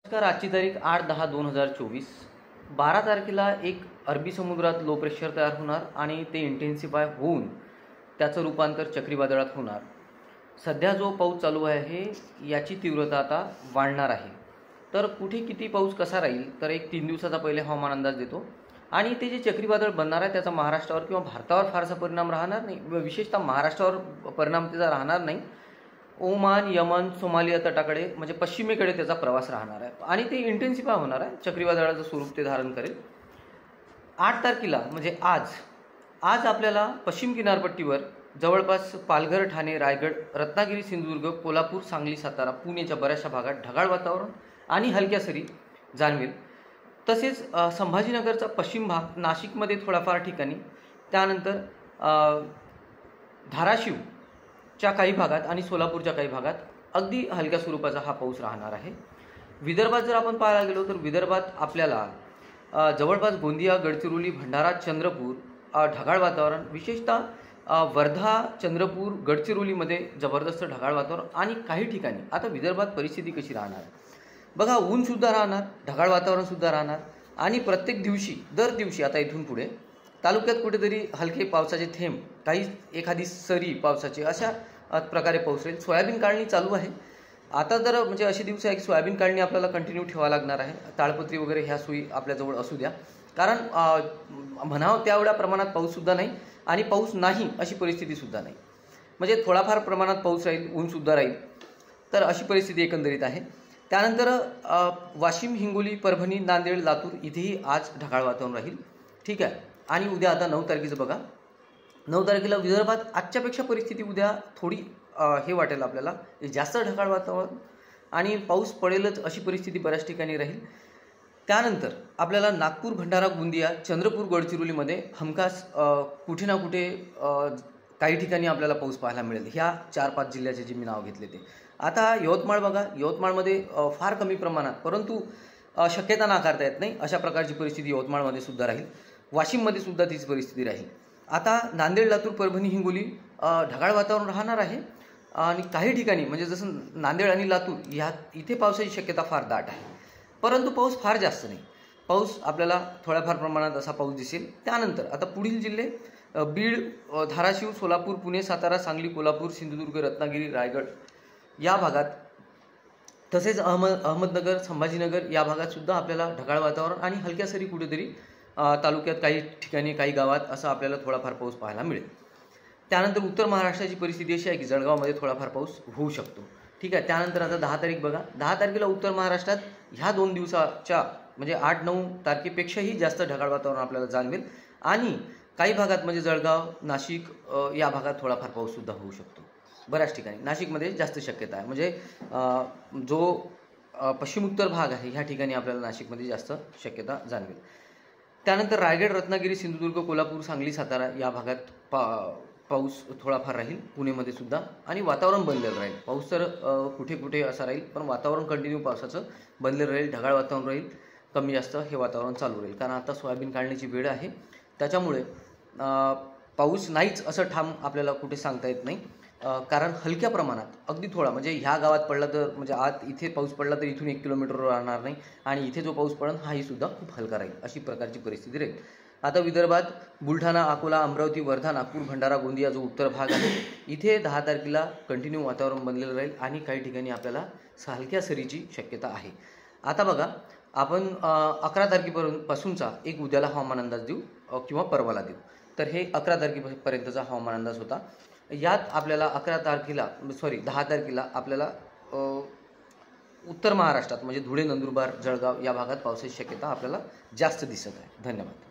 नमस्कार. आजची तारीख 8/10/2024. 12 तारखेला एक अरबी समुद्रात लो प्रेशर तयार होणार आणि ते इंटेन्सिफाय होऊन त्याचं रूपांतर चक्रीवादळात होणार. सध्या जो पाऊस चालू आहे याची तीव्रता आता वाढणार आहे. तर कुठे किती पाऊस कसा राहील तर एक 3 दिवसाचा पहिले हवामान अंदाज देतो. आणि ते जे चक्रीवादळ बनणार आहे त्याचा महाराष्ट्रावर किंवा भारतावर फारसा परिणाम राहणार नाही. विशेषतः महाराष्ट्रावर परिणाम त्याचा राहणार नाही. ओमान, यमन, सोमालिया तटाकडे म्हणजे पश्चिमेकडे त्याचा प्रवास राहणार आहे आणि ते इंटेन्सिफाय होणार आहे. चक्रीवादळाचं स्वरूप ते धारण करेल. 8 तारखेला म्हणजे आज आपल्याला पश्चिम किनारपट्टीवर जवळपास पालघर, ठाणे, रायगड, रत्नागिरी, सिंधुदुर्ग, कोल्हापूर, सांगली, सातारा, पुण्याच्या बऱ्याचशा भागात ढगाळ वातावरण आणि हलक्या सरी जाणवेल. तसेच संभाजीनगरचा पश्चिम भाग, नाशिकमध्ये थोडाफार ठिकाणी, त्यानंतर धाराशिवच्या काही भागात आणि सोलापूरच्या काही भागात अगदी हलक्या स्वरूपाचा हा पाऊस राहणार आहे. विदर्भात जर आपण पाहायला गेलो तर विदर्भात आपल्याला जवळपास गोंदिया, गडचिरोली, भंडारा, चंद्रपूर ढगाळ वातावरण, विशेषतः वर्धा, चंद्रपूर, गडचिरोलीमध्ये जबरदस्त ढगाळ वातावरण आणि काही ठिकाणी. आता विदर्भात परिस्थिती कशी राहणार आहे बघा. ऊनसुद्धा राहणार, ढगाळ वातावरणसुद्धा राहणार आणि प्रत्येक दिवशी दर दिवशी आता इथून पुढे तालुक्यात कुठेतरी हलके पावसाचे थेंब, काही एखादी सरी पावसाची, अशा प्रकारे पाऊस राहील. सोयाबीन काढणी चालू आहे आता. तर म्हणजे असे दिवस आहे की सोयाबीन काढणी आपल्याला कंटिन्यू ठेवावं लागणार आहे. ताळपत्री वगैरे ह्या सोयी आपल्याजवळ असू द्या, कारण म्हणावं त्यावेळ्या प्रमाणात पाऊससुद्धा नाही आणि पाऊस नाही अशी परिस्थितीसुद्धा नाही. म्हणजे थोडाफार प्रमाणात पाऊस राहील, ऊनसुद्धा राहील. तर अशी परिस्थिती एकंदरीत आहे. त्यानंतर वाशिम, हिंगोली, परभणी, नांदेड, लातूर इथेही आज ढगाळ वातावरण राहील. ठीक आहे. आणि उद्या आता 9 तारखेचं बघा. 9 तारखेला विदर्भात आजच्यापेक्षा परिस्थिती उद्या थोडी हे वाटेल आपल्याला, जास्त ढगाळ वातावरण आणि पाऊस पडेलच अशी परिस्थिती बऱ्याच ठिकाणी राहील. त्यानंतर आपल्याला नागपूर, भंडारा, गोंदिया, चंद्रपूर, गडचिरोलीमध्ये हमखास कुठे ना कुठे काही ठिकाणी आपल्याला पाऊस पाहायला मिळेल. ह्या 4-5 जिल्ह्याचे जे मी नाव घेतले ते. आता यवतमाळ बघा. यवतमाळमध्ये फार कमी प्रमाणात, परंतु शक्यता नाकारता येत नाही अशा प्रकारची परिस्थिती यवतमाळमध्ये सुद्धा राहील. वाशिममध्ये सुद्धा तीच परिस्थिती राहील. आता नांदेड, लातूर, परभणी, हिंगोली ढगाळ वातावरण राहणार आहे आणि काही ठिकाणी म्हणजे जसं नांदेड आणि लातूर इथे पावसाची शक्यता फार दाट आहे, परंतु पाऊस फार जास्त नाही. पाऊस आपल्याला थोड्याफार प्रमाणात असा पाऊस दिसेल. त्यानंतर आता पुढील जिल्हे बीड, धाराशिव, सोलापूर, पुणे, सातारा, सांगली, कोल्हापूर, सिंधुदुर्ग, रत्नागिरी, रायगड या भागात, तसेच अहमदनगर, संभाजीनगर या भागात सुद्धा आपल्याला ढगाळ वातावरण आणि हलक्या सरी कुठेतरी तालुक्यात काही ठिकाणी, काही गावात असं आपल्याला थोडाफार पाऊस पाहायला मिळेल. त्यानंतर उत्तर महाराष्ट्राची परिस्थिती अशी आहे की जळगावमध्ये थोडाफार पाऊस होऊ शकतो. ठीक आहे. त्यानंतर आता 10 तारीख बघा. 10 तारखेला उत्तर महाराष्ट्रात ह्या 2 दिवसाच्या म्हणजे 8-9 तारखेपेक्षाही जास्त ढगाळ वातावरण आपल्याला जाणवेल आणि काही भागात म्हणजे जळगाव, नाशिक या भागात थोडाफार पाऊससुद्धा होऊ शकतो. बऱ्याच ठिकाणी नाशिकमध्ये जास्त शक्यता आहे. म्हणजे जो पश्चिम उत्तर भाग आहे ह्या ठिकाणी आपल्याला नाशिकमध्ये जास्त शक्यता जाणवेल. त्यानंतर रायगड, रत्नागिरी, सिंधुदुर्ग, कोल्हापूर, सांगली, सातारा या भागात पाऊस थोडाफार राहील. पुणेमध्ये सुद्धा. आणि वातावरण बनलेलं राहील. पाऊस तर कुठे कुठे असा राहील, पण वातावरण कंटिन्यू पावसाचं बनलेलं राहील. ढगाळ वातावरण राहील. कमी जास्त हे वातावरण चालू राहील, कारण आता सोयाबीन काढण्याची वेळ आहे. त्याच्यामुळे पाऊस नाहीच असं ठाम आपल्याला कुठे सांगता येत नाही, कारण हलक्या प्रमाणात अगदी थोडा म्हणजे ह्या गावात पडला तर म्हणजे आत इथे पाऊस पडला तर इथून 1 किलोमीटरवर राहणार नाही आणि इथे जो पाऊस पडेल हाही सुद्धा खूप हलका राहील. अशी प्रकारची परिस्थिती राहील. आता विदर्भात बुलढाणा, अकोला, अमरावती, वर्धा, नागपूर, भंडारा, गोंदिया जो उत्तर भाग आहे इथे 10 तारखेला कंटिन्यू वातावरण बनलेलं राहील आणि काही ठिकाणी आपल्याला हलक्या सरीची शक्यता आहे. आता बघा, आपण 11 तारखेपासूनचा एक उद्याला हवामान अंदाज देऊ किंवा परवाला देऊ. तर हे 11 तारखेपर्यंतचा हवामान अंदाज होता. यात आपल्याला 10 तारखेला आपल्याला उत्तर महाराष्ट्रात म्हणजे धुळे, नंदुरबार, जळगाव या भागात पावसाची शक्यता आपल्याला जास्त दिसत आहे. धन्यवाद.